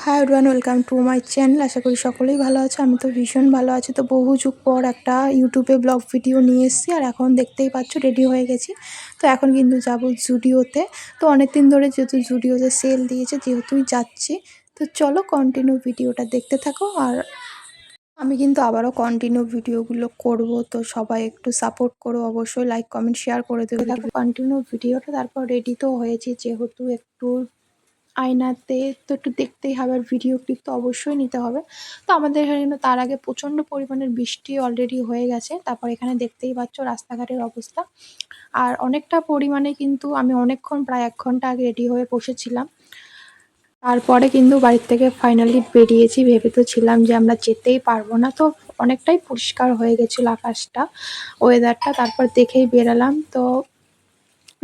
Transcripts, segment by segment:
High everyone, welcome to my channel. আশা করি সকলেই ভালো আছে। আমি তো ভীষণ ভালো আছি। তো বহু যুগ পর একটা ইউটিউবে ব্লগ ভিডিও নিয়ে এসেছি, আর এখন দেখতেই পাচ্ছ রেডি হয়ে গেছি। তো এখন কিন্তু যাব জুডিওতে। তো অনেক দিন ধরে যেহেতু জুডিওতে সেল দিয়েছে, যেহেতুই যাচ্ছি, তো চলো কন্টিনিউ ভিডিওটা দেখতে থাকো। আর আমি কিন্তু আবারও কন্টিনিউ ভিডিওগুলো করব, তো সবাই একটু সাপোর্ট করো, অবশ্যই লাইক কমেন্ট শেয়ার করে দেবে। দেখো কন্টিনিউ ভিডিওটা। তারপর রেডি তো হয়েছি, যেহেতু একটু আয়নাতে তো একটু দেখতেই হবে, আর ভিডিও ক্লিপ তো অবশ্যই নিতে হবে। তো আমাদের এখানে কিন্তু তার আগে প্রচণ্ড পরিমাণের বৃষ্টি অলরেডি হয়ে গেছে। তারপর এখানে দেখতেই পাচ্ছ রাস্তাঘাটের অবস্থা। আর অনেকটা পরিমাণে কিন্তু আমি অনেকক্ষণ, প্রায় 1 ঘন্টা আগে রেডি হয়ে বসেছিলাম। তারপরে কিন্তু বাড়ির থেকে ফাইনালি বেরিয়েছি। ভেবে তো ছিলাম যে আমরা যেতেই পারবো না। তো অনেকটাই পরিষ্কার হয়ে গেছিলো আকাশটা, ওয়েদারটা। তারপর দেখেই বেরালাম। তো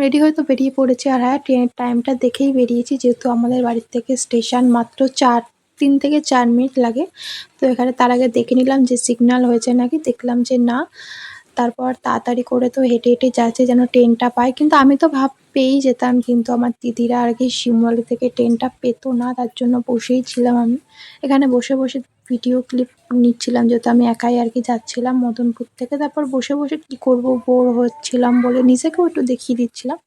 রেডি হয়ে তো বেরিয়ে পড়েছি। আর হ্যাঁ, ট্রেনের টাইমটা দেখেই বেরিয়েছি, যেহেতু আমাদের বাড়ির থেকে স্টেশন মাত্র 3 থেকে 4 মিনিট লাগে। তো এখানে তার আগে দেখে নিলাম যে সিগন্যাল হয়েছে নাকি। দেখলাম যে না। তারপর তাড়াতাড়ি করে তো হেঁটে হেঁটে যাচ্ছে যেন ট্রেনটা পাই, কিন্তু আমি তো পেয়েই যেতাম, কিন্তু আমার দিদিরা আর কি শিমুয়ালি থেকে ট্রেনটা পেতো না, তার জন্য বসেই ছিলাম আমি। এখানে বসে বসে ভিডিও ক্লিপ নিচ্ছিলাম, যেহেতু আমি একাই আর কি যাচ্ছিলাম মদনপুর থেকে। তারপর বসে বসে কি করব, বোর হচ্ছিলাম বলে নিজেকেও একটু দেখিয়ে দিচ্ছিলাম।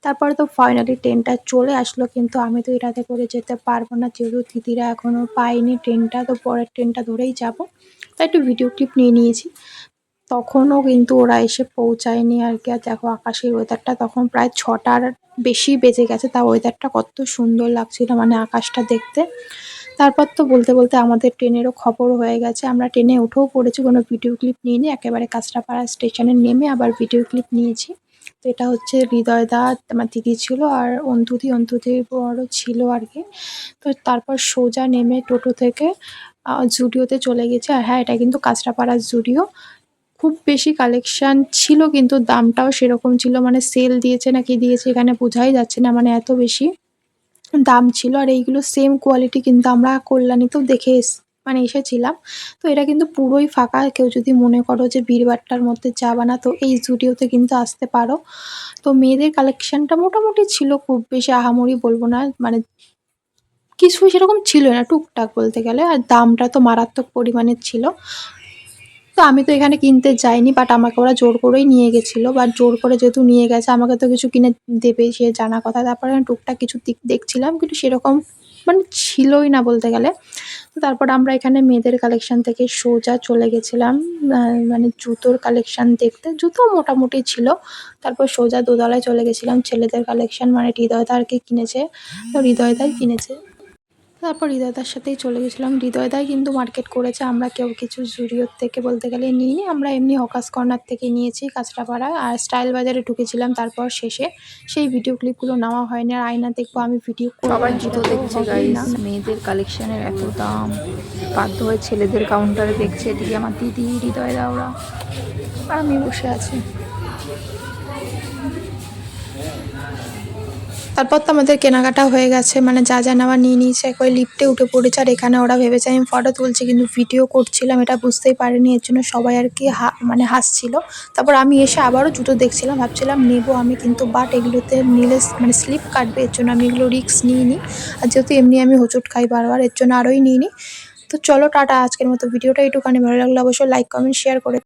তারপরে তো ফাইনালি ট্রেনটা চলে আসলো, কিন্তু আমি তো এটাতে করে যেতে পারবো না, যেহেতু দিদিরা এখনও পায়নি ট্রেনটা। তো পরের ট্রেনটা ধরেই যাব। তাই একটু ভিডিও ক্লিপ নিয়ে নিয়েছি। তখনও কিন্তু ওরা এসে পৌঁছায়নি আর কি। আর দেখো আকাশের ওয়েদারটা, তখন প্রায় 6টার বেশি বেজে গেছে, তা ওয়েদারটা কত সুন্দর লাগছিল, মানে আকাশটা দেখতে। তারপর তো বলতে বলতে আমাদের ট্রেনেরও খবর হয়ে গেছে। আমরা ট্রেনে উঠেও পড়েছি, কোনো ভিডিও ক্লিপ নিইনি। একেবারে কাঁচরাপাড়া স্টেশনে নেমে আবার ভিডিও ক্লিপ নিয়েছি। তো এটা হচ্ছে হৃদয়দা, আমার দিদি ছিল, আর অন্তুদির বড় ছিল আর কি। তো তারপর সোজা নেমে টোটো থেকে জুডিওতে চলে গেছি। আর হ্যাঁ, এটা কিন্তু কাঁচরাপাড়ার জুডিও। খুব বেশি কালেকশন ছিল, কিন্তু দামটাও সেরকম ছিল, মানে সেল দিয়েছে না কি দিয়েছে এখানে বোঝাই যাচ্ছে না, মানে এত বেশি দাম ছিল। আর এইগুলো সেম কোয়ালিটি কিন্তু আমরা কল্যাণীতেও দেখে মানে এসেছিলাম। তো এটা কিন্তু পুরোই ফাঁকা। কেউ যদি মনে করো যে ভিড়ভাট্টার মধ্যে যাবা না, তো এই জুডিওতে কিন্তু আসতে পারো। তো মেয়েদের কালেকশনটা মোটামুটি ছিল, খুব বেশি আহামরি বলবো না, মানে কিছুই সেরকম ছিল না, টুকটাক বলতে গেলে। আর দামটা তো মারাত্মক পরিমাণের ছিল। তো আমি তো এখানে কিনতে যাইনি, বাট আমাকে ওরা জোর করেই নিয়ে গেছিলো। বাট জোর করে যেহেতু নিয়ে গেছে, আমাকে তো কিছু কিনে দেবেই, সে জানা কথা। তারপরে আমি টুকটাক কিছু দিক দেখছিলাম, কিন্তু সেরকম মানে ছিলই না বলতে গেলে। তো তারপর আমরা এখানে মেয়েদের কালেকশন থেকে সোজা চলে গেছিলাম মানে জুতোর কালেকশন দেখতে। জুতো মোটামুটি ছিল। তারপর সোজা দোতলায় চলে গেছিলাম ছেলেদের কালেকশন, মানে হৃদয়দা আর কি কিনেছে। তো হৃদয়দাই কিনেছে। তারপর হৃদয়দার সাথেই চলে গেছিলাম। হৃদয়দাই কিন্তু মার্কেট করেছে, আমরা কেউ কিছু জুডিওর থেকে বলতে গেলে নিইনি। আমরা এমনি হকার্স কর্নার থেকে নিয়েছি কাঁচরাপাড়ায়, আর স্টাইল বাজারে ঢুকেছিলাম। তারপর শেষে সেই ভিডিও ক্লিপগুলো নেওয়া হয়নি। আর আয়না দেখবো আমি ভিডিও করবো, সবাই না জুতো সেটা তো দেখছে হবেই গাইস। না। মেয়েদের কালেকশনের এত দাম, বাধ্য হয়ে ছেলেদের কাউন্টারে দেখছে। এদিকে আমার দিদি, হৃদয়দা ওরা, আর আমি বসে আছি। তারপর তো আমাদের কেনাকাটা হয়ে গেছে, মানে যা যা নেওয়া নিয়ে নিয়েছে। একবার লিফটে উঠে পড়েছে। আর এখানে ওরা ভেবেছে আমি ফটো তুলছি, কিন্তু ভিডিও করছিলাম, এটা বুঝতেই পারিনি। এর জন্য সবাই আর কি মানে হাসছিল। তারপর আমি এসে আবারও জুতো দেখছিলাম, ভাবছিলাম নেবো আমি, কিন্তু বাট এগুলোতে নিলে মানে স্লিপ কাটবে, এর জন্য আমি এগুলো রিস্ক নিইনি। আর যেহেতু এমনি আমি হোঁচট খাই বারবার, এর জন্য আরোই নিইনি। তো চলো টাটা, আজকের মতো ভিডিওটা এইটুখানি। ভালো লাগলে অবশ্যই লাইক কমেন্ট শেয়ার করে